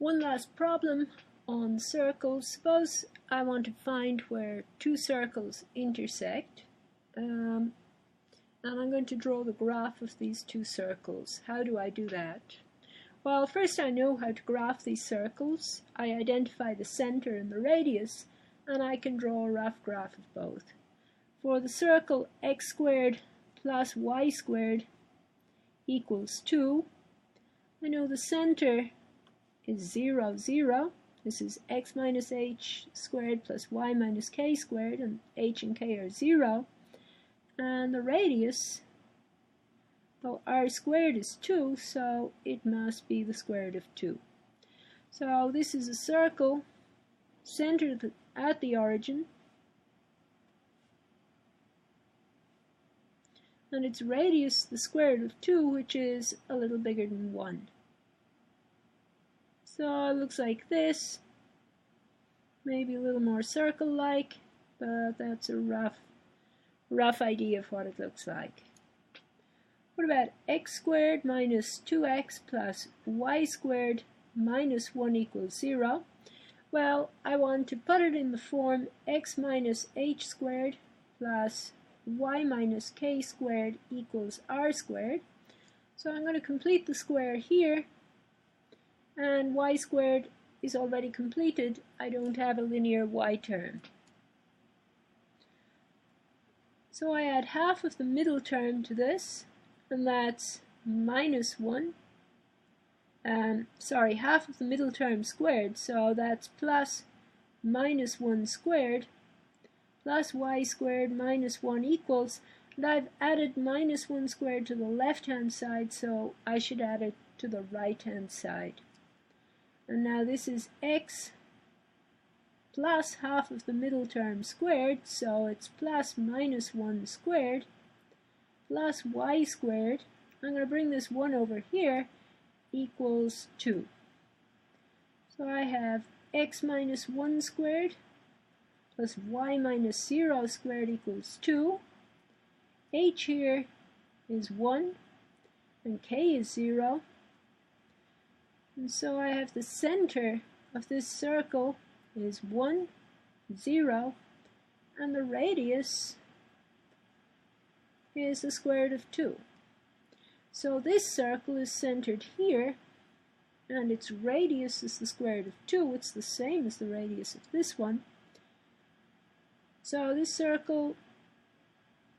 One last problem on circles. Suppose I want to find where two circles intersect, and I'm going to draw the graph of these two circles. How do I do that? Well, first I know how to graph these circles. I identify the center and the radius, and I can draw a rough graph of both. For the circle x squared plus y squared equals 2, I know the center is 0, 0. This is x minus h squared plus y minus k squared, and h and k are 0. And the radius, well, r squared is 2, so it must be the square root of 2. So this is a circle centered at the origin, and its radius the square root of 2, which is a little bigger than 1. So it looks like this, maybe a little more circle-like, but that's a rough idea of what it looks like. What about x squared minus 2x plus y squared minus 1 equals 0? Well, I want to put it in the form x minus h squared plus y minus k squared equals r squared. So I'm going to complete the square here, and y squared is already completed. I don't have a linear y term. So I add half of the middle term to this, and that's minus 1. Half of the middle term squared, so that's plus minus 1 squared plus y squared minus 1 equals, and I've added minus 1 squared to the left-hand side, so I should add it to the right-hand side. And now this is x plus half of the middle term squared, so it's plus minus 1 squared plus y squared. I'm going to bring this 1 over here, equals 2. So I have x minus 1 squared plus y minus 0 squared equals 2. H here is 1, and k is 0. And so I have the center of this circle is 1, 0, and the radius is the square root of 2. So this circle is centered here, and its radius is the square root of 2. It's the same as the radius of this one. So this circle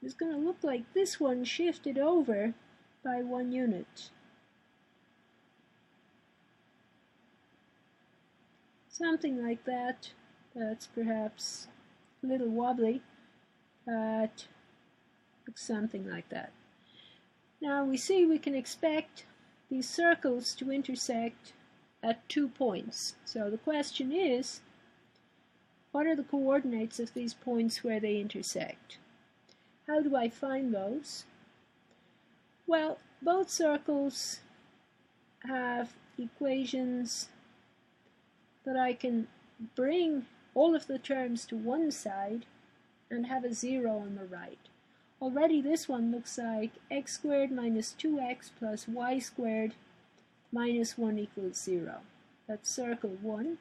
is going to look like this one shifted over by 1 unit. Something like that. That's perhaps a little wobbly, but looks something like that. Now we see we can expect these circles to intersect at 2 points. So the question is, what are the coordinates of these points where they intersect? How do I find those? Well, both circles have equations that I can bring all of the terms to one side and have a 0 on the right. Already this one looks like x squared minus 2x plus y squared minus 1 equals 0. That's circle 1.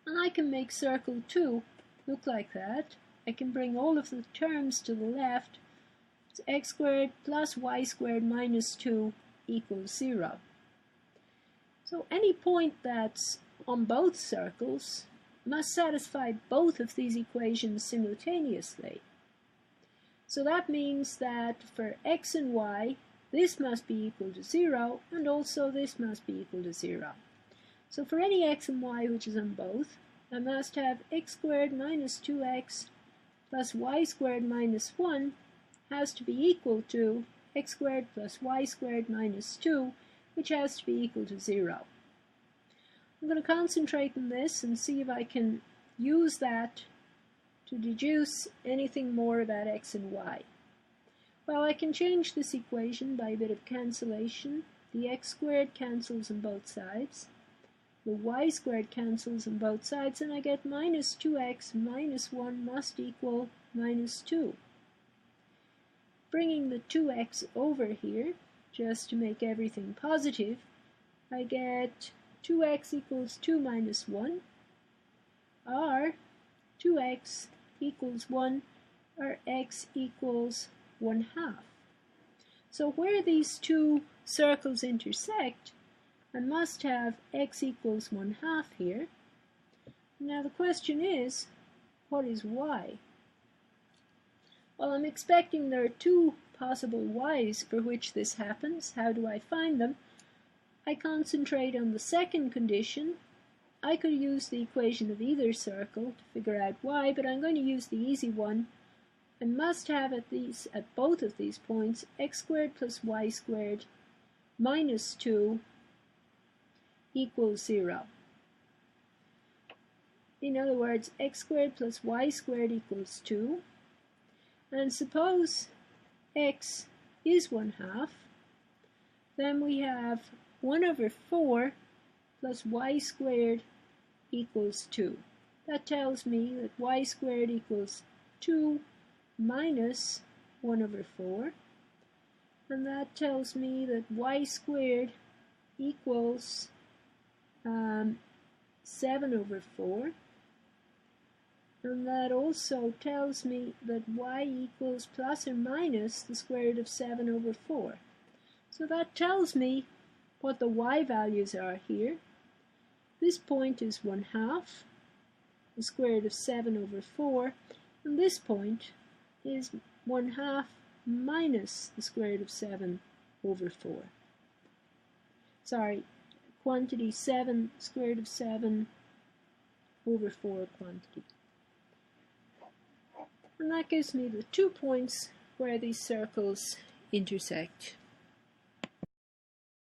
And I can make circle 2 look like that. I can bring all of the terms to the left. It's x squared plus y squared minus 2 equals 0. So any point that's on both circles must satisfy both of these equations simultaneously. So that means that for x and y, this must be equal to 0, and also this must be equal to 0. So for any x and y which is on both, I must have x squared minus 2x plus y squared minus 1 has to be equal to x squared plus y squared minus 2, which has to be equal to 0. I'm going to concentrate on this and see if I can use that to deduce anything more about x and y. Well, I can change this equation by a bit of cancellation. The x squared cancels on both sides. The y squared cancels on both sides, and I get minus 2x minus 1 must equal minus 2. Bringing the 2x over here, just to make everything positive, I get 2x equals 2 minus 1, or 2x equals 1, or x equals 1/2. So where these two circles intersect, I must have x equals 1/2 here. Now the question is, what is y? Well, I'm expecting there are two possible y's for which this happens. How do I find them? I concentrate on the second condition. I could use the equation of either circle to figure out y, but I'm going to use the easy one. I must have at both of these points x squared plus y squared minus 2 equals 0. In other words, x squared plus y squared equals 2. And suppose x is 1/2, then we have 1/4 plus y squared equals 2. That tells me that y squared equals 2 minus 1/4, and that tells me that y squared equals 7/4, and that also tells me that y equals plus or minus the square root of 7/4. So that tells me what the y values are here. This point is 1/2, the square root of 7/4, and this point is 1/2 minus the square root of 7/4. Sorry, quantity 7, square root of 7/4 quantity. And that gives me the 2 points where these circles intersect.